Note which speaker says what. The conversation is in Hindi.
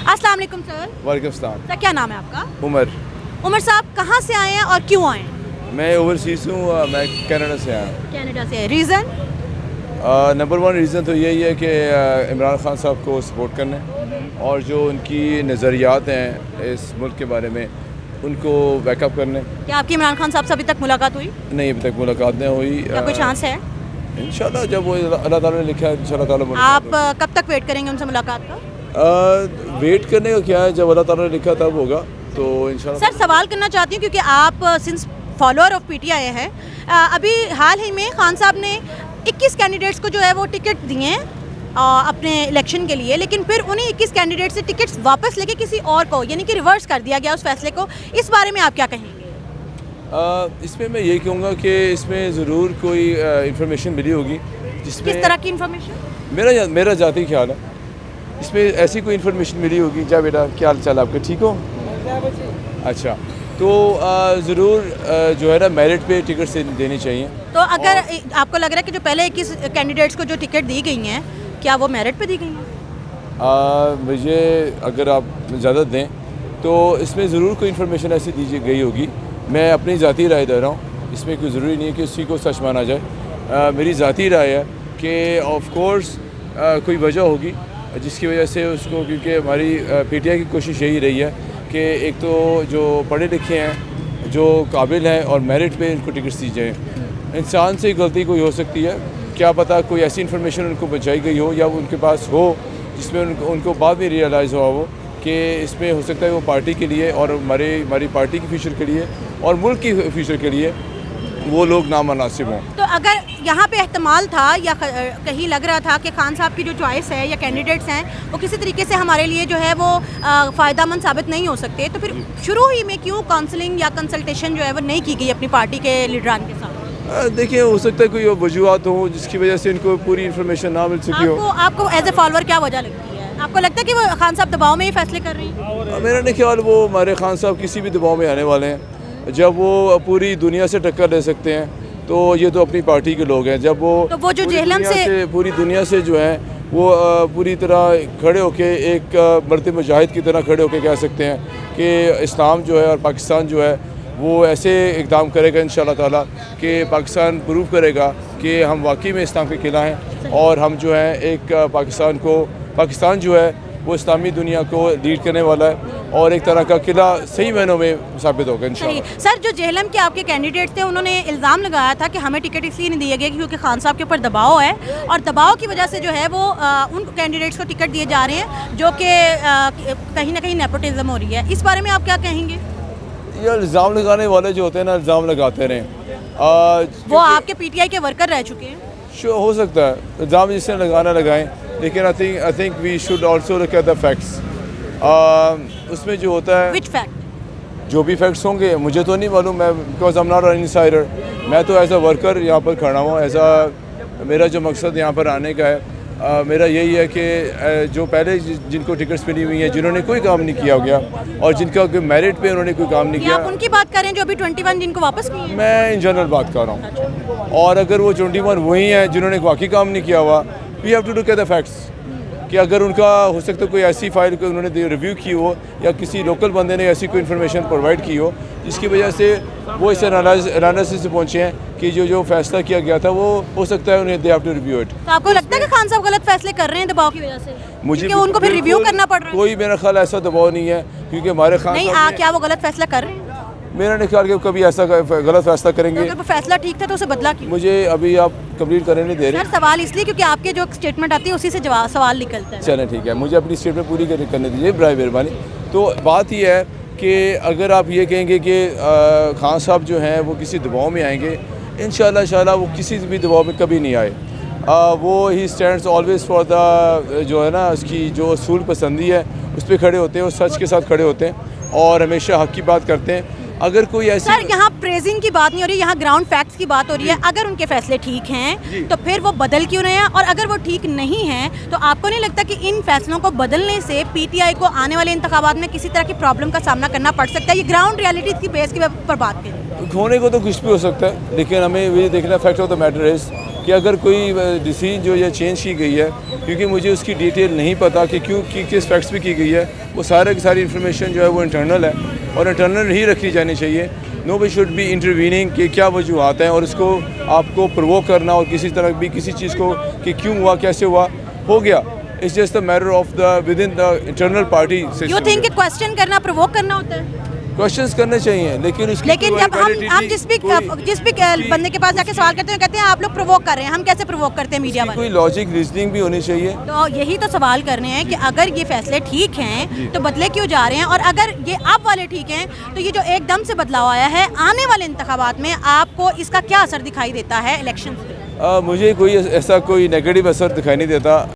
Speaker 1: अस्सलाम वालेकुम सर।
Speaker 2: वालेकुम सलाम।
Speaker 1: सर क्या नाम है आपका?
Speaker 2: उमर।
Speaker 1: उमर साहब कहाँ से आए हैं और क्यों आए हैं?
Speaker 2: मैं ओवरसीज़ हूँ, मैं कनाडा से आया हूँ।
Speaker 1: कनाडा से। रीज़न?
Speaker 2: नंबर वन रीज़न तो यही है कि इमरान खान साहब को सपोर्ट करना है और जो उनकी नज़रियात हैं इस मुल्क के बारे में उनको बैकअप करने।
Speaker 1: क्या आपकी इमरान खान साहब से अभी तक मुलाकात हुई?
Speaker 2: नहीं, अभी तक मुलाकात नहीं हुई।
Speaker 1: क्या कोई चांस है?
Speaker 2: इंशाल्लाह जब वो अल्लाह ताला ने लिखा है इंशाल्लाह ताला
Speaker 1: आप
Speaker 2: मुलाकात होगी।
Speaker 1: कब तक वेट करेंगे उनसे मुलाकात का?
Speaker 2: वेट करने का क्या है, जब अल्लाह ताला ने लिखा तब होगा तो इंशाल्लाह।
Speaker 1: सर सवाल करना चाहती हूँ क्योंकि आप सिंस फॉलोअर ऑफ पीटीआई हैं, अभी हाल ही में खान साहब ने 21 कैंडिडेट्स को जो है वो टिकट दिए हैं अपने इलेक्शन के लिए, लेकिन फिर उन्हीं 21 कैंडिडेट से टिकट्स वापस लेके किसी और को यानी कि रिवर्स कर दिया गया उस फैसले को। इस बारे में आप क्या कहेंगे?
Speaker 2: इसमें मैं यही कहूँगा कि इसमें ज़रूर कोई इंफॉर्मेशन मिली होगी जिसमें
Speaker 1: किस तरह की इंफॉर्मेशन?
Speaker 2: मेरा जाती ख्याल है इसमें ऐसी कोई इन्फॉर्मेशन मिली होगी। जा बेटा, क्या हाल चाल आपका, ठीक हो? अच्छा, तो ज़रूर जो है ना मेरिट पे टिकट से देनी चाहिए।
Speaker 1: तो अगर आपको लग रहा है कि जो पहले 21 कैंडिडेट्स को जो टिकट दी गई हैं क्या वो मेरिट पे दी गई हैं?
Speaker 2: मुझे अगर आप ज़्यादा दें तो इसमें ज़रूर कोई इन्फॉर्मेशन ऐसी दी गई होगी। मैं अपनी ज़ाती राय दे रहा हूँ, इसमें कोई ज़रूरी नहीं है कि उसी को सच माना जाए। मेरी ज़ाती राय है कि ऑफ कोर्स कोई वजह होगी जिसकी वजह से उसको, क्योंकि हमारी पीटीआई की कोशिश यही रही है कि एक तो जो पढ़े लिखे हैं, जो काबिल हैं और मेरिट पे इनको टिकट्स दी जाए। इंसान से गलती कोई हो सकती है, क्या पता कोई ऐसी इन्फॉर्मेशन उनको बचाई गई हो या वो उनके पास हो जिसमें उनको बाद में रियलाइज़ हुआ वो कि इसमें हो सकता है वो पार्टी के लिए और हमारी पार्टी के फ्यूचर के लिए और मुल्क की फ्यूचर के लिए वो लोग नामुनासिब हों।
Speaker 1: तो अगर यहाँ पे एहतमाल था या कहीं लग रहा था कि खान साहब की जो चॉइस है या कैंडिडेट्स हैं वो किसी तरीके से हमारे लिए जो है वो फ़ायदेमंद साबित नहीं हो सकते, तो फिर शुरू ही में क्यों काउंसलिंग या कंसल्टेशन जो है वो नहीं की गई अपनी पार्टी के लीडरान के साथ?
Speaker 2: देखिए, हो सकता है कोई वजूहत हो जिसकी वजह से इनको पूरी इन्फॉर्मेशन ना मिल सकी हो।
Speaker 1: आपको एज ए फॉलोअर क्या वजह लगती है? आपको लगता है कि वो खान साहब दबाव में ही फैसले कर रही हैं?
Speaker 2: मेरा नहीं ख्याल वो हमारे खान साहब किसी भी दबाव में आने वाले हैं। जब वो पूरी दुनिया से टक्कर ले सकते हैं तो ये तो अपनी पार्टी के लोग हैं। जब वो
Speaker 1: जो जेहलम से
Speaker 2: पूरी दुनिया से जो है वो पूरी तरह खड़े होके एक मर्द मुजाहिद की तरह खड़े होके कह सकते हैं कि इस्लाम जो है और पाकिस्तान जो है वो ऐसे इक़दाम करेगा इंशाअल्लाह ताला कि पाकिस्तान प्रूव करेगा कि हम वाकई में इस्लाम के खिला हैं और हम जो है एक पाकिस्तान जो है वो इस्लामी दुनिया को लीड करने वाला है और एक तरह का किला सही मायनों में साबित होगा इंशाअल्लाह।
Speaker 1: सर, जो जेहलम के आपके कैंडिडेट थे उन्होंने इल्ज़ाम लगाया था कि हमें टिकट इसलिए नहीं दिया गया क्योंकि खान साहब के ऊपर दबाव है और दबाव की वजह से जो है वो उन कैंडिडेट्स को टिकट दिए जा रहे हैं जो कि कहीं ना कहीं नेपोटिज्म हो रही है। इस बारे में आप क्या कहेंगे?
Speaker 2: ये इल्ज़ाम लगाने वाले जो होते हैं ना, इल्ज़ाम लगाते रहें।
Speaker 1: वो आपके पीटीआई के वर्कर रह चुके हैं।
Speaker 2: हो सकता है इल्ज़ाम जिसने लगाना लगाएं, लेकिन I think we should also look at the facts. उसमें जो होता है
Speaker 1: व्हिच फैक्ट?
Speaker 2: जो भी फैक्ट्स होंगे मुझे तो नहीं मालूम, मैं because I am not an insider. मैं तो एज अ वर्कर यहाँ पर खड़ा हूँ। मेरा जो मकसद यहाँ पर आने का है मेरा यही है कि जो पहले जिनको टिकट्स मिली हुई हैं, जिन्होंने कोई काम नहीं किया गया और जिनका मेरिट पे उन्होंने कोई काम नहीं किया।
Speaker 1: आप उनकी बात कर रहे हैं जो अभी 21 जिनको वापस किए हैं?
Speaker 2: मैं इन जनरल बात कर रहा हूँ। और अगर वो 21 वही हैं जिन्होंने वाकई काम नहीं किया हुआ, we have to look at the facts कि अगर उनका हो सकता है कोई ऐसी फाइल को उन्होंने रिव्यू की हो या किसी लोकल बंदे ने ऐसी कोई इन्फॉर्मेशन प्रोवाइड की हो जिसकी वजह से वो इस एनालिसिस से पहुँचे हैं कि जो फैसला किया गया था वो हो सकता है उन्हें they have to review it.
Speaker 1: तो आपको लगता है कि खान साहब गलत फैसले कर रहे हैं दबाव की वजह से?
Speaker 2: मुझे
Speaker 1: उनको फिर रिव्यू करना पड़ रहा है?
Speaker 2: कोई मेरा ख्याल ऐसा दबाव नहीं है क्योंकि हमारे खान
Speaker 1: नहीं, क्या वो गलत फैसला कर रहे हैं?
Speaker 2: मेरा नहीं ख्याल कि कभी ऐसा गलत फैसला करेंगे।
Speaker 1: तो अगर वो फैसला ठीक था तो उसे बदला क्यों?
Speaker 2: मुझे अभी आप कंप्लीट करने नहीं दे रहे।
Speaker 1: सर, सवाल इसलिए क्योंकि आपके जो स्टेटमेंट आती है उसी से सवाल निकलता है।
Speaker 2: चलें ठीक है, मुझे अपनी स्टेटमेंट पूरी करने दीजिए बराए मेहरबानी। तो बात यह है कि अगर आप ये कहेंगे कि खान साहब जो हैं वो किसी दबाव में आएंगे, इंशाल्लाह वो किसी भी दबाव में कभी नहीं आए। वो he stands always for the जो है ना उसकी जो असूल पसंदी है उस पर खड़े होते हैं और सच के साथ खड़े होते हैं और हमेशा हक़ की बात करते हैं। अगर कोई ऐसी
Speaker 1: सर, यहाँ प्रेजिंग की बात नहीं हो रही, यहाँ ग्राउंड फैक्ट्स की बात हो रही है। अगर उनके फैसले ठीक हैं तो फिर वो बदल क्यों रहे हैं, और अगर वो ठीक नहीं हैं तो आपको नहीं लगता कि इन फैसलों को बदलने से पीटीआई को आने वाले इंतखाबात में किसी तरह की प्रॉब्लम का सामना करना पड़ सकता है? ये ग्राउंड रियलिटी की बेस के पर बात करें।
Speaker 2: होने को तो कुछ भी हो सकता है, लेकिन हमें ये देखना fact of the matter is कि अगर कोई डिसीजन जो ये चेंज की गई है, क्योंकि मुझे उसकी डिटेल नहीं पता कि क्यों किस फैक्ट्स पे की गई है, वो सारे की सारी इन्फॉर्मेशन जो है वो इंटरनल है और इंटरनल ही रखी जानी चाहिए। No we should be intervening कि क्या वजूहत हैं और इसको आपको प्रोवोक करना और किसी तरह भी किसी चीज़ को कि क्यों हुआ, कैसे हुआ, हो गया। It's just the matter of the with in the internal party system.
Speaker 1: You think कि क्वेश्चन करना प्रोवोक करना होता है?
Speaker 2: क्वेश्चंस करने चाहिए, लेकिन उसकी
Speaker 1: लेकिन जब हम जिस भी बंदे के पास जाके सवाल करते हैं कहते हैं आप लोग प्रोवोक कर रहे हैं, हम कैसे प्रोवोक करते हैं मीडिया वाले?
Speaker 2: कोई लॉजिक रीजनिंग भी होनी चाहिए।
Speaker 1: तो यही तो सवाल करने हैं कि अगर ये फैसले ठीक हैं तो बदले क्यों जा रहे हैं, और अगर ये अब वाले ठीक हैं तो ये जो एकदम से बदलाव आया है आने वाले इंतखाबात में आपको इसका क्या असर दिखाई देता है इलेक्शन पे?
Speaker 2: मुझे कोई ऐसा कोई नेगेटिव असर दिखाई नहीं देता।